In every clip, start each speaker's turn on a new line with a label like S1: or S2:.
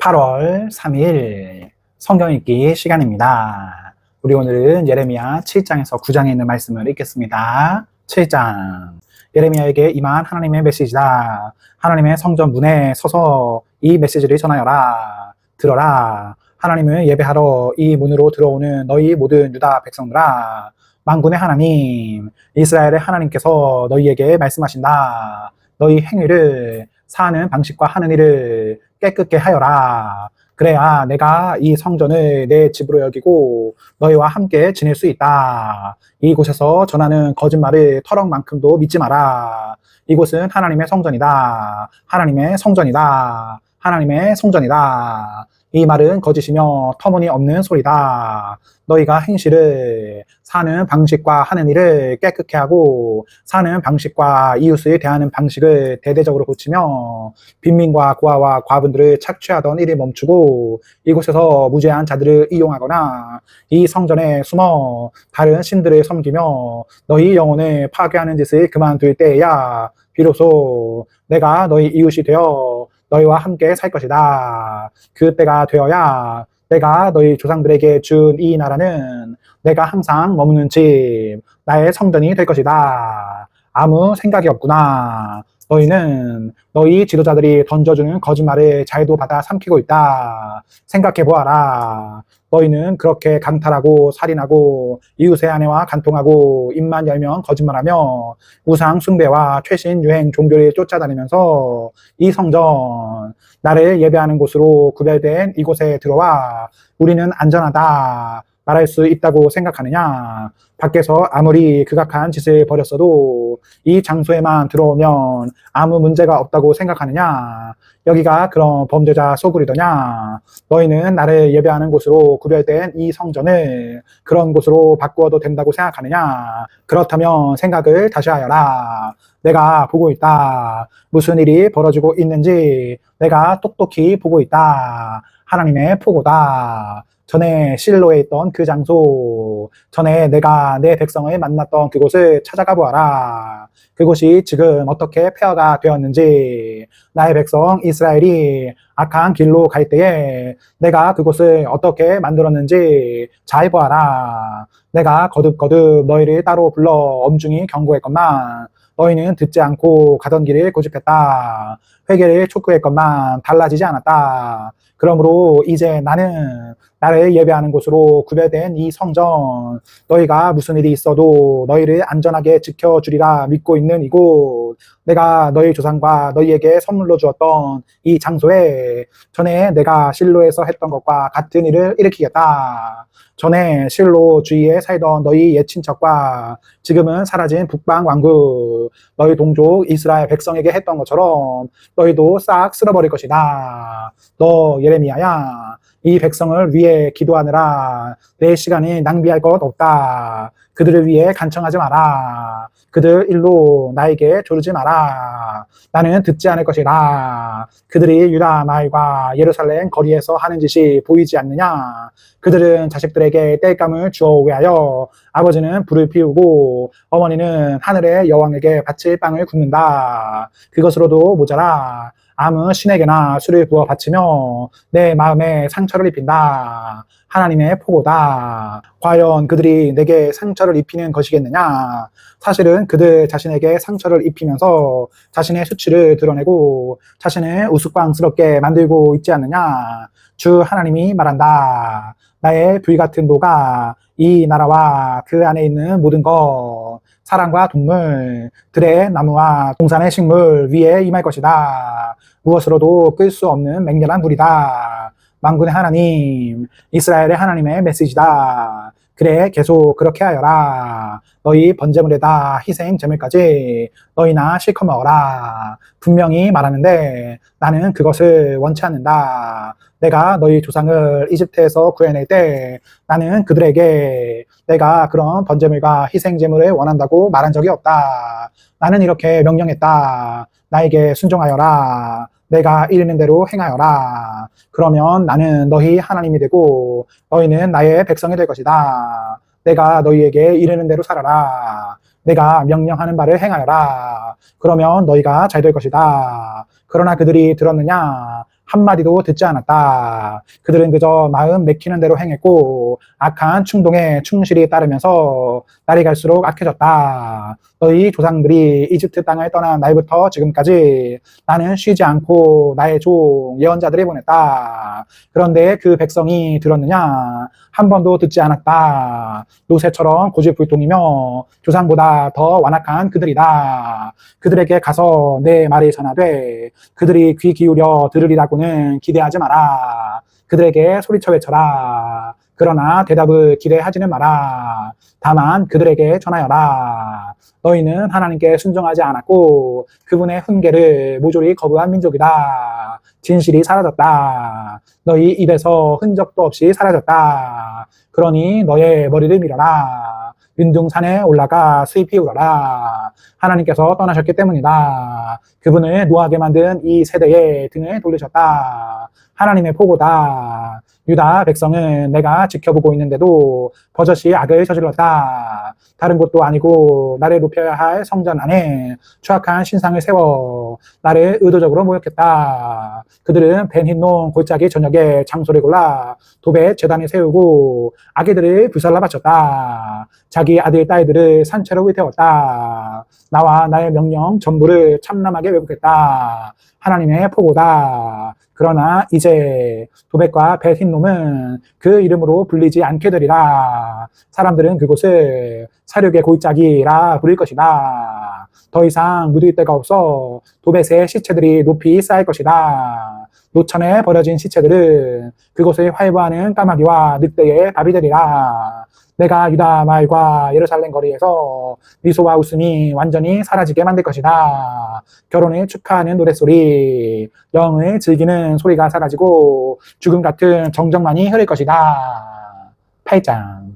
S1: 8월 3일 성경 읽기 시간입니다. 우리 오늘은 예레미야 7장에서 9장에 있는 말씀을 읽겠습니다. 7장. 예레미야에게 임한 하나님의 메시지다. 하나님의 성전 문에 서서 이 메시지를 전하여라. 들어라. 하나님을 예배하러 이 문으로 들어오는 너희 모든 유다 백성들아. 만군의 하나님, 이스라엘의 하나님께서 너희에게 말씀하신다. 너희 행위를 사는 방식과 하는 일을 깨끗게 하여라. 그래야 내가 이 성전을 내 집으로 여기고 너희와 함께 지낼 수 있다. 이곳에서 전하는 거짓말을 터럭만큼도 믿지 마라. 이곳은 하나님의 성전이다. 하나님의 성전이다. 하나님의 성전이다. 이 말은 거짓이며 터무니없는 소리다. 너희가 행실을 사는 방식과 하는 일을 깨끗게 하고 사는 방식과 이웃을 대하는 방식을 대대적으로 고치며 빈민과 고아와 과부들을 착취하던 일을 멈추고 이곳에서 무죄한 자들을 이용하거나 이 성전에 숨어 다른 신들을 섬기며 너희 영혼을 파괴하는 짓을 그만둘 때야 비로소 내가 너희 이웃이 되어 너희와 함께 살 것이다. 그때가 되어야 내가 너희 조상들에게 준 이 나라는 내가 항상 머무는 집, 나의 성전이 될 것이다. 아무 생각이 없구나. 너희는 너희 지도자들이 던져주는 거짓말을 잘도 받아 삼키고 있다. 생각해보아라. 너희는 그렇게 강탈하고 살인하고 이웃의 아내와 간통하고 입만 열면 거짓말하며 우상 숭배와 최신 유행 종교를 쫓아다니면서 이 성전, 나를 예배하는 곳으로 구별된 이곳에 들어와 우리는 안전하다 말할 수 있다고 생각하느냐? 밖에서 아무리 극악한 짓을 벌였어도 이 장소에만 들어오면 아무 문제가 없다고 생각하느냐? 여기가 그런 범죄자 소굴이더냐? 너희는 나를 예배하는 곳으로 구별된 이 성전을 그런 곳으로 바꾸어도 된다고 생각하느냐? 그렇다면 생각을 다시 하여라. 내가 보고 있다. 무슨 일이 벌어지고 있는지 내가 똑똑히 보고 있다. 하나님의 포고다. 전에 실로에 있던 그 장소, 전에 내가 내 백성을 만났던 그곳을 찾아가 보아라. 그곳이 지금 어떻게 폐허가 되었는지, 나의 백성 이스라엘이 악한 길로 갈 때에 내가 그곳을 어떻게 만들었는지 잘 보아라. 내가 거듭거듭 너희를 따로 불러 엄중히 경고했건만 너희는 듣지 않고 가던 길을 고집했다. 회개를 촉구했건만 달라지지 않았다. 그러므로 이제 나는 나를 예배하는 곳으로 구별된 이 성전, 너희가 무슨 일이 있어도 너희를 안전하게 지켜주리라 믿고 있는 이곳, 내가 너희 조상과 너희에게 선물로 주었던 이 장소에 전에 내가 실로에서 했던 것과 같은 일을 일으키겠다. 전에 실로 주위에 살던 너희 옛 친척과 지금은 사라진 북방 왕국, 너희 동족 이스라엘 백성에게 했던 것처럼 너희도 싹 쓸어버릴 것이다. 너 예레미야야, 이 백성을 위해 기도하느라 내 시간이 낭비할 것 없다. 그들을 위해 간청하지 마라. 그들 일로 나에게 조르지 마라. 나는 듣지 않을 것이다. 그들이 유다 마을과 예루살렘 거리에서 하는 짓이 보이지 않느냐? 그들은 자식들에게 땔감을 주어 위하여 아버지는 불을 피우고 어머니는 하늘의 여왕에게 바칠 빵을 굽는다. 그것으로도 모자라. 아무 신에게나 술을 부어 바치며 내 마음에 상처를 입힌다. 하나님의 포고다. 과연 그들이 내게 상처를 입히는 것이겠느냐? 사실은 그들 자신에게 상처를 입히면서 자신의 수치를 드러내고 자신을 우스꽝스럽게 만들고 있지 않느냐? 주 하나님이 말한다. 나의 불같은 노가 이 나라와 그 안에 있는 모든 것, 사람과 동물, 들의 나무와 동산의 식물 위에 임할 것이다. 무엇으로도 끌 수 없는 맹렬한 불이다. 만군의 하나님, 이스라엘의 하나님의 메시지다. 그래, 계속 그렇게 하여라. 너희 번제물에다 희생 제물까지 너희나 실컷 먹어라. 분명히 말하는데 나는 그것을 원치 않는다. 내가 너희 조상을 이집트에서 구해낼 때 나는 그들에게 내가 그런 번제물과 희생 제물을 원한다고 말한 적이 없다. 나는 이렇게 명령했다. 나에게 순종하여라. 내가 이르는 대로 행하여라. 그러면 나는 너희 하나님이 되고 너희는 나의 백성이 될 것이다. 내가 너희에게 이르는 대로 살아라. 내가 명령하는 바를 행하여라. 그러면 너희가 잘 될 것이다. 그러나 그들이 들었느냐? 한마디도 듣지 않았다. 그들은 그저 마음 내키는 대로 행했고 악한 충동에 충실히 따르면서 날이 갈수록 악해졌다. 너희 조상들이 이집트 땅을 떠난 날부터 지금까지 나는 쉬지 않고 나의 종 예언자들이 보냈다. 그런데 그 백성이 들었느냐? 한 번도 듣지 않았다. 노새처럼 고집불통이며 조상보다 더 완악한 그들이다. 그들에게 가서 내 말이 전하되 그들이 귀 기울여 들으리라고는 기대하지 마라. 그들에게 소리쳐 외쳐라. 그러나 대답을 기대하지는 마라. 다만 그들에게 전하여라. 너희는 하나님께 순종하지 않았고 그분의 훈계를 모조리 거부한 민족이다. 진실이 사라졌다. 너희 입에서 흔적도 없이 사라졌다. 그러니 너의 머리를 밀어라. 윤둥산에 올라가 슬피 울어라. 하나님께서 떠나셨기 때문이다. 그분을 노하게 만든 이 세대에 등을 돌리셨다. 하나님의 포고다. 유다 백성은 내가 지켜보고 있는데도 버젓이 악을 저질렀다. 다른 곳도 아니고 나를 높여야 할 성전 안에 추악한 신상을 세워 나를 의도적으로 모욕했다. 그들은 벤힌놈 골짜기 저녁에 장소를 골라 도벳 제단에 세우고 아기들을 불살라 바쳤다. 자기 아들 딸들을 산채로 불태웠다. 나와 나의 명령 전부를 참남하게 왜곡했다. 하나님의 포고다. 그러나 이제 도벳과 벳힌놈은 그 이름으로 불리지 않게 되리라. 사람들은 그곳을 사륙의 골짜기라 부를 것이다. 더 이상 묻을 데가 없어 도벳의 시체들이 높이 쌓일 것이다. 노천에 버려진 시체들은 그곳을 활보하는 까마귀와 늑대의 밥이 되리라. 내가 유다 마을과 예루살렘 거리에서 미소와 웃음이 완전히 사라지게 만들 것이다. 결혼을 축하하는 노랫소리, 영을 즐기는 소리가 사라지고 죽음 같은 정적만이 흐를 것이다. 8장.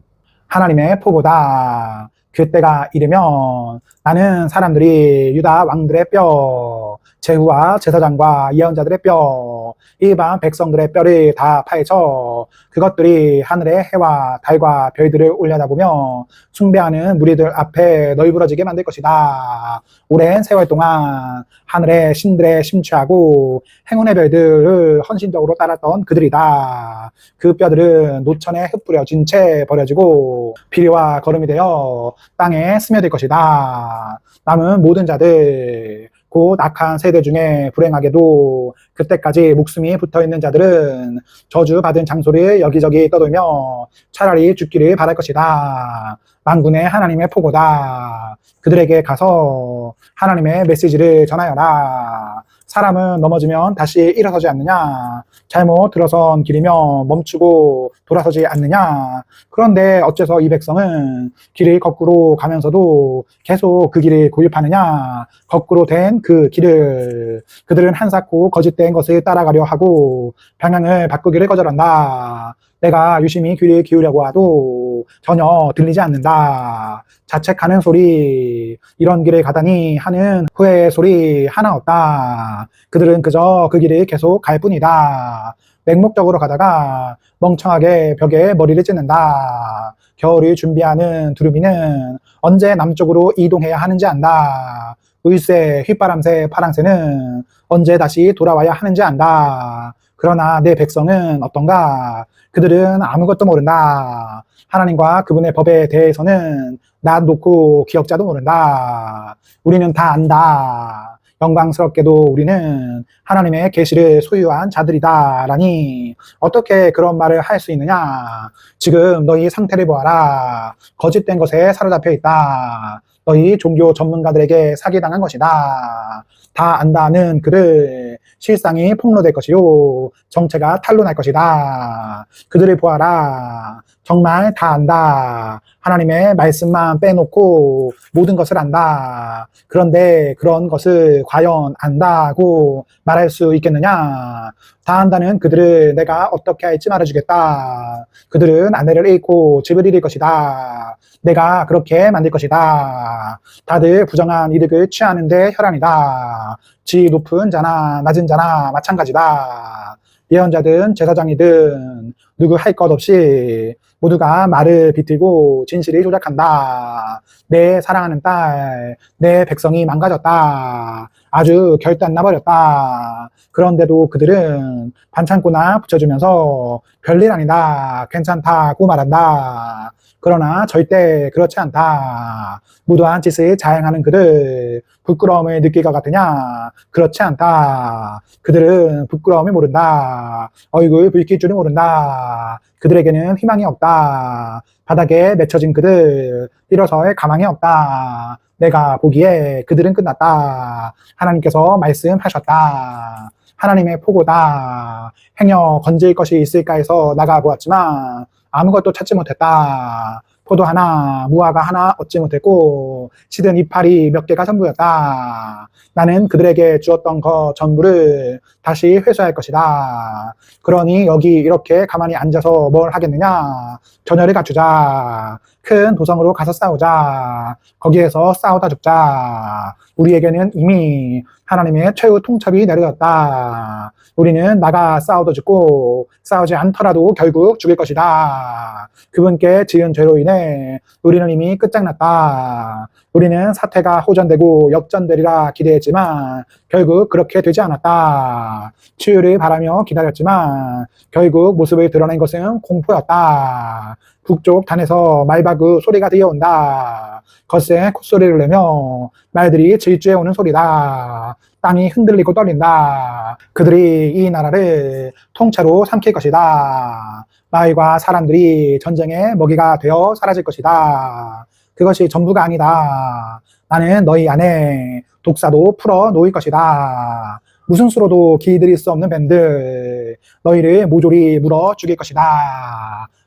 S1: 하나님의 포고다. 그때가 이르면 나는 사람들이 유다 왕들의 뼈, 제후와 제사장과 예언자들의 뼈, 일반 백성들의 뼈를 다 파헤쳐 그것들이 하늘의 해와 달과 별들을 올려다보며 숭배하는 무리들 앞에 널브러지게 만들 것이다. 오랜 세월 동안 하늘의 신들에 심취하고 행운의 별들을 헌신적으로 따랐던 그들이다. 그 뼈들은 노천에 흩뿌려진 채 버려지고 비리와 거름이 되어 땅에 스며들 것이다. 남은 모든 자들 곧 악한 세대 중에 불행하게도 그때까지 목숨이 붙어있는 자들은 저주받은 장소를 여기저기 떠돌며 차라리 죽기를 바랄 것이다. 만군의 하나님의 포고다. 그들에게 가서 하나님의 메시지를 전하여라. 사람은 넘어지면 다시 일어서지 않느냐? 잘못 들어선 길이며 멈추고 돌아서지 않느냐? 그런데 어째서 이 백성은 길을 거꾸로 가면서도 계속 그 길을 고집하느냐? 거꾸로 된 그 길을 그들은 한사코 거짓된 것을 따라가려 하고 방향을 바꾸기를 거절한다. 내가 유심히 귀를 기울려고 하도 전혀 들리지 않는다. 자책하는 소리, 이런 길을 가다니 하는 후회의 소리 하나 없다. 그들은 그저 그 길을 계속 갈 뿐이다. 맹목적으로 가다가 멍청하게 벽에 머리를 찢는다. 겨울을 준비하는 두루미는 언제 남쪽으로 이동해야 하는지 안다. 울새, 휘바람새, 파랑새는 언제 다시 돌아와야 하는지 안다. 그러나 내 백성은 어떤가? 그들은 아무것도 모른다. 하나님과 그분의 법에 대해서는 나 놓고 기억자도 모른다. 우리는 다 안다. 영광스럽게도 우리는 하나님의 계시를 소유한 자들이다 라니 어떻게 그런 말을 할 수 있느냐? 지금 너희 상태를 보아라. 거짓된 것에 사로잡혀 있다. 너희 종교 전문가들에게 사기당한 것이다. 다 안다는 그들 실상이 폭로될 것이요 정체가 탄로날 것이다. 그들을 보아라. 정말 다 안다. 하나님의 말씀만 빼놓고 모든 것을 안다. 그런데 그런 것을 과연 안다고 말할 수 있겠느냐? 다 안다는 그들을 내가 어떻게 할지 말해주겠다. 그들은 아내를 잃고 집을 잃을 것이다. 내가 그렇게 만들 것이다. 다들 부정한 이득을 취하는데 혈안이다. 지 높은 자나 낮은 자나 마찬가지다. 예언자든 제사장이든 누구 할 것 없이 모두가 말을 비틀고 진실을 조작한다. 내 사랑하는 딸, 내 백성이 망가졌다. 아주 결단 나버렸다. 그런데도 그들은 반창고나 붙여주면서 별일 아니다, 괜찮다고 말한다. 그러나 절대 그렇지 않다. 무도한 짓을 자행하는 그들, 부끄러움을 느낄 것 같으냐? 그렇지 않다. 그들은 부끄러움을 모른다. 얼굴 붉힐 줄을 모른다. 그들에게는 희망이 없다. 바닥에 맺혀진 그들, 일어설 가망이 없다. 내가 보기에 그들은 끝났다. 하나님께서 말씀하셨다. 하나님의 포고다. 행여 건질 것이 있을까 해서 나가보았지만 아무것도 찾지 못했다. 포도 하나, 무화과 하나 얻지 못했고 시든 이파리 몇 개가 전부였다. 나는 그들에게 주었던 것 전부를 다시 회수할 것이다. 그러니 여기 이렇게 가만히 앉아서 뭘 하겠느냐? 전열을 갖추자. 큰 도성으로 가서 싸우자. 거기에서 싸우다 죽자. 우리에게는 이미 하나님의 최후 통첩이 내려졌다. 우리는 나가 싸워도 죽고 싸우지 않더라도 결국 죽을 것이다. 그분께 지은 죄로 인해 우리는 이미 끝장났다. 우리는 사태가 호전되고 역전되리라 기대했지만 결국 그렇게 되지 않았다. 치유를 바라며 기다렸지만 결국 모습을 드러낸 것은 공포였다. 북쪽 단에서 말바구 소리가 들려온다. 거센 콧소리를 내며 말들이 질주해 오는 소리다. 땅이 흔들리고 떨린다. 그들이 이 나라를 통째로 삼킬 것이다. 말과 사람들이 전쟁의 먹이가 되어 사라질 것이다. 그것이 전부가 아니다. 나는 너희 안에 독사도 풀어 놓을 것이다. 무슨 수로도 길들일 수 없는 뱀들, 너희를 모조리 물어 죽일 것이다.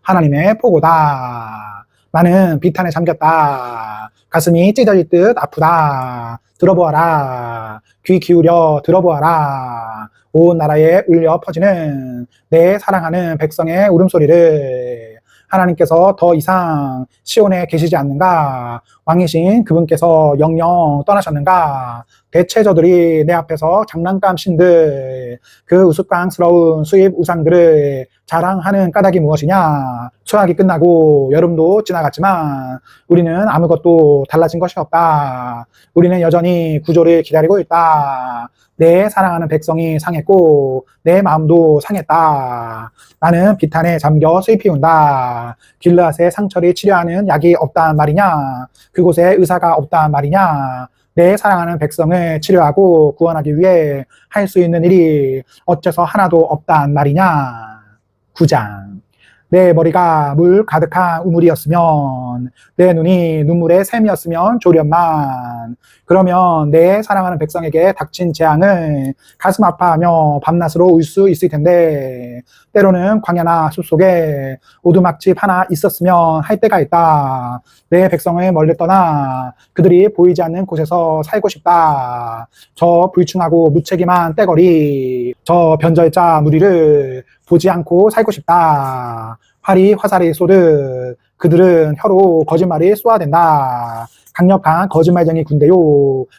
S1: 하나님의 포고다. 나는 비탄에 잠겼다. 가슴이 찢어질 듯 아프다. 들어보아라. 귀 기울여 들어보아라. 온 나라에 울려 퍼지는 내 사랑하는 백성의 울음소리를. 하나님께서 더 이상 시온에 계시지 않는가? 왕이신 그분께서 영영 떠나셨는가? 대체 저들이 내 앞에서 장난감 신들 그 우스꽝스러운 수입 우상들을 자랑하는 까닭이 무엇이냐? 수학이 끝나고 여름도 지나갔지만 우리는 아무것도 달라진 것이 없다. 우리는 여전히 구조를 기다리고 있다. 내 사랑하는 백성이 상했고 내 마음도 상했다. 나는 비탄에 잠겨 슬피 운다. 길르앗의 상처를 치료하는 약이 없단 말이냐? 그곳에 의사가 없단 말이냐? 내 사랑하는 백성을 치료하고 구원하기 위해 할 수 있는 일이 어째서 하나도 없단 말이냐? 9장. 내 머리가 물 가득한 우물이었으면 내 눈이 눈물의 샘이었으면 좋련만. 그러면 내 사랑하는 백성에게 닥친 재앙을 가슴 아파하며 밤낮으로 울 수 있을 텐데 때로는 광야나 숲속에 오두막집 하나 있었으면 할 때가 있다. 내 백성을 멀리 떠나 그들이 보이지 않는 곳에서 살고 싶다. 저 불충하고 무책임한 떼거리, 저 변절자 무리를 보지 않고 살고 싶다. 활이 화살이 쏘듯 그들은 혀로 거짓말이 쏘아댄다. 강력한 거짓말쟁이 군대요.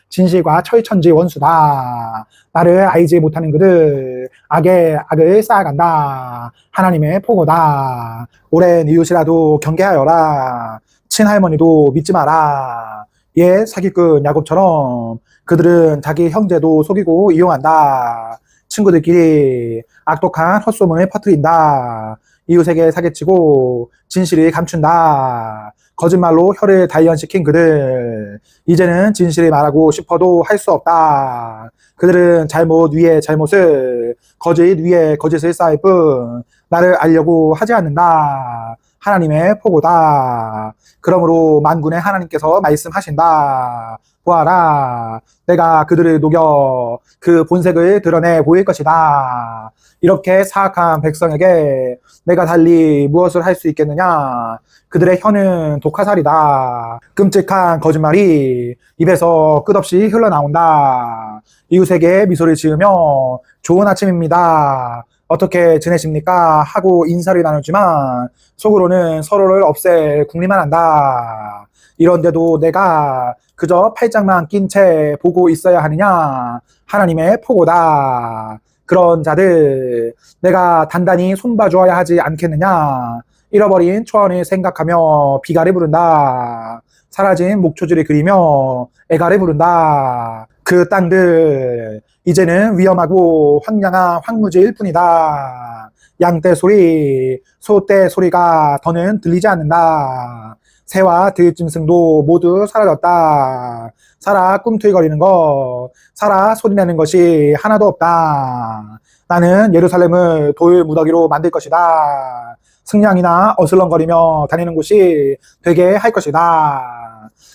S1: 진실과 철천지 원수다. 나를 알지 못하는 그들 악에 악을 쌓아간다. 하나님의 포고다. 오랜 이웃이라도 경계하여라. 친할머니도 믿지 마라. 옛 사기꾼 야곱처럼 그들은 자기 형제도 속이고 이용한다. 친구들끼리 악독한 헛소문을 퍼뜨린다. 이웃에게 사기치고 진실이 감춘다. 거짓말로 혀를 단련시킨 그들, 이제는 진실을 말하고 싶어도 할 수 없다. 그들은 잘못 위에 잘못을, 거짓 위에 거짓을 쌓을 뿐 나를 알려고 하지 않는다. 하나님의 포고다. 그러므로 만군의 하나님께서 말씀하신다. 보아라, 내가 그들을 녹여 그 본색을 드러내 보일 것이다. 이렇게 사악한 백성에게 내가 달리 무엇을 할 수 있겠느냐? 그들의 혀는 독화살이다. 끔찍한 거짓말이 입에서 끝없이 흘러나온다. 이웃에게 미소를 지으며 좋은 아침입니다. 어떻게 지내십니까? 하고 인사를 나누지만 속으로는 서로를 없앨 궁리만 한다. 이런데도 내가 그저 팔짱만 낀 채 보고 있어야 하느냐? 하나님의 포고다. 그런 자들 내가 단단히 손봐주어야 하지 않겠느냐? 잃어버린 초원을 생각하며 비가를 부른다. 사라진 목초지를 그리며 애가를 부른다. 그 땅들 이제는 위험하고 황량한 황무지일 뿐이다. 양떼 소리, 소떼 소리가 더는 들리지 않는다. 새와 들짐승도 모두 사라졌다. 살아 꿈틀거리는 것, 살아 소리내는 것이 하나도 없다. 나는 예루살렘을 돌 무더기로 만들 것이다. 승냥이나 어슬렁거리며 다니는 곳이 되게 할 것이다.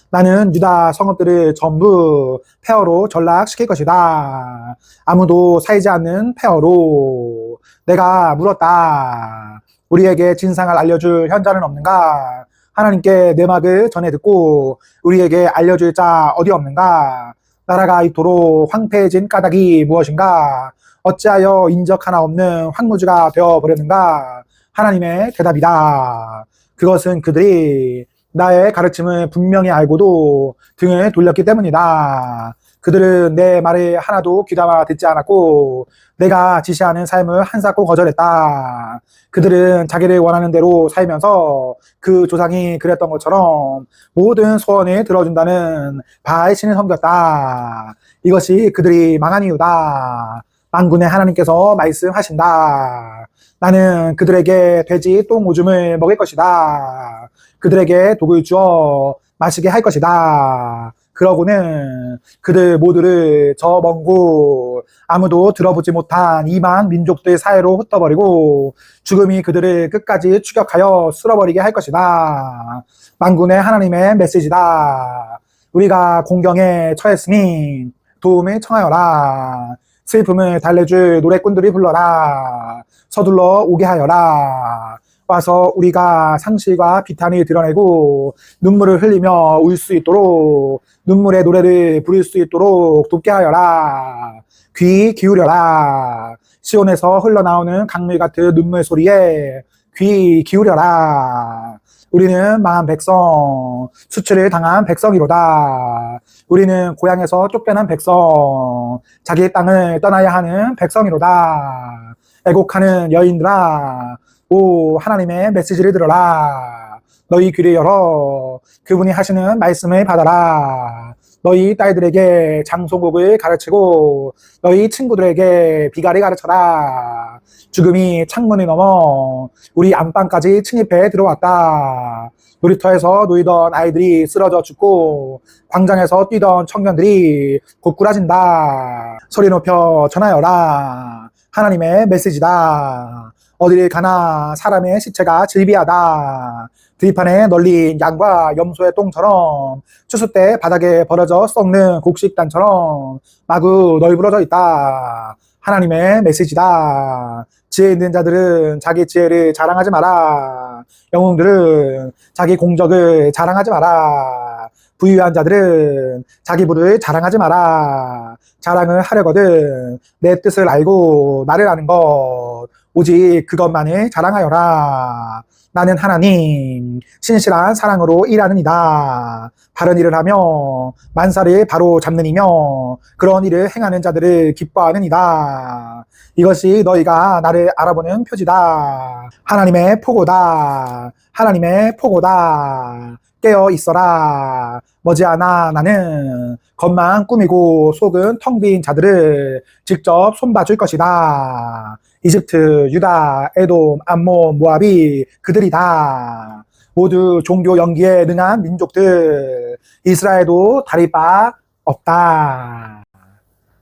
S1: 나는 유다 성읍들을 전부 폐허로 전락시킬 것이다. 아무도 살지 않는 폐허로. 내가 물었다. 우리에게 진상을 알려줄 현자는 없는가? 하나님께 내 말을 전해 듣고 우리에게 알려줄 자 어디 없는가? 나라가 이토록 황폐해진 까닭이 무엇인가? 어찌하여 인적 하나 없는 황무지가 되어버렸는가? 하나님의 대답이다. 그것은 그들이 나의 가르침을 분명히 알고도 등을 돌렸기 때문이다. 그들은 내 말을 하나도 귀담아 듣지 않았고 내가 지시하는 삶을 한사코 거절했다. 그들은 자기를 원하는 대로 살면서 그 조상이 그랬던 것처럼 모든 소원을 들어준다는 바알 신을 섬겼다. 이것이 그들이 망한 이유다. 만군의 하나님께서 말씀하신다. 나는 그들에게 돼지 똥 오줌을 먹일 것이다. 그들에게 독을 주어 마시게 할 것이다. 그러고는 그들 모두를 저 먼 곳 아무도 들어보지 못한 이방 민족들 사이로 흩어버리고 죽음이 그들을 끝까지 추격하여 쓸어버리게 할 것이다. 만군의 하나님의 메시지다. 우리가 공경에 처했으니 도움을 청하여라. 슬픔을 달래줄 노래꾼들이 불러라. 서둘러 오게 하여라. 와서 우리가 상실과 비탄을 드러내고 눈물을 흘리며 울 수 있도록 눈물의 노래를 부를 수 있도록 돕게 하여라. 귀 기울여라. 시온에서 흘러나오는 강물 같은 눈물 소리에 귀 기울여라. 우리는 망한 백성, 수치를 당한 백성이로다. 우리는 고향에서 쫓겨난 백성, 자기 땅을 떠나야 하는 백성이로다. 애곡하는 여인들아, 오 하나님의 메시지를 들어라. 너희 귀를 열어 그분이 하시는 말씀을 받아라. 너희 딸들에게 장송곡을 가르치고 너희 친구들에게 비가를 가르쳐라. 죽음이 창문을 넘어 우리 안방까지 침입해 들어왔다. 놀이터에서 놀던 아이들이 쓰러져 죽고 광장에서 뛰던 청년들이 고꾸라진다. 소리 높여 전하여라. 하나님의 메시지다. 어디를 가나 사람의 시체가 질비하다. 들판에 널린 양과 염소의 똥처럼 추수 때 바닥에 버려져 썩는 곡식단처럼 마구 널브러져 있다. 하나님의 메시지다. 지혜 있는 자들은 자기 지혜를 자랑하지 마라. 영웅들은 자기 공적을 자랑하지 마라. 부유한 자들은 자기 부를 자랑하지 마라. 자랑을 하려거든 내 뜻을 알고 나를 아는 것 오직 그것만을 자랑하여라. 나는 하나님 신실한 사랑으로 일하는 이다. 바른 일을 하며 만사를 바로 잡는 이며 그런 일을 행하는 자들을 기뻐하는 이다. 이것이 너희가 나를 알아보는 표지다. 하나님의 포고다. 하나님의 포고다. 깨어 있어라. 머지않아 나는 겉만 꾸미고 속은 텅 빈 자들을 직접 손봐줄 것이다. 이집트, 유다, 에돔, 암몬, 모압이 그들이다. 모두 종교 연기에 능한 민족들. 이스라엘도 다를 바 없다.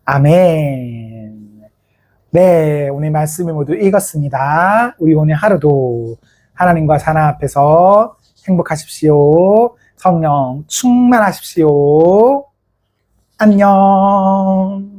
S1: 아멘. 네, 오늘 말씀을 모두 읽었습니다. 우리 오늘 하루도 하나님과 사나 앞에서 행복하십시오. 성령 충만하십시오. 안녕.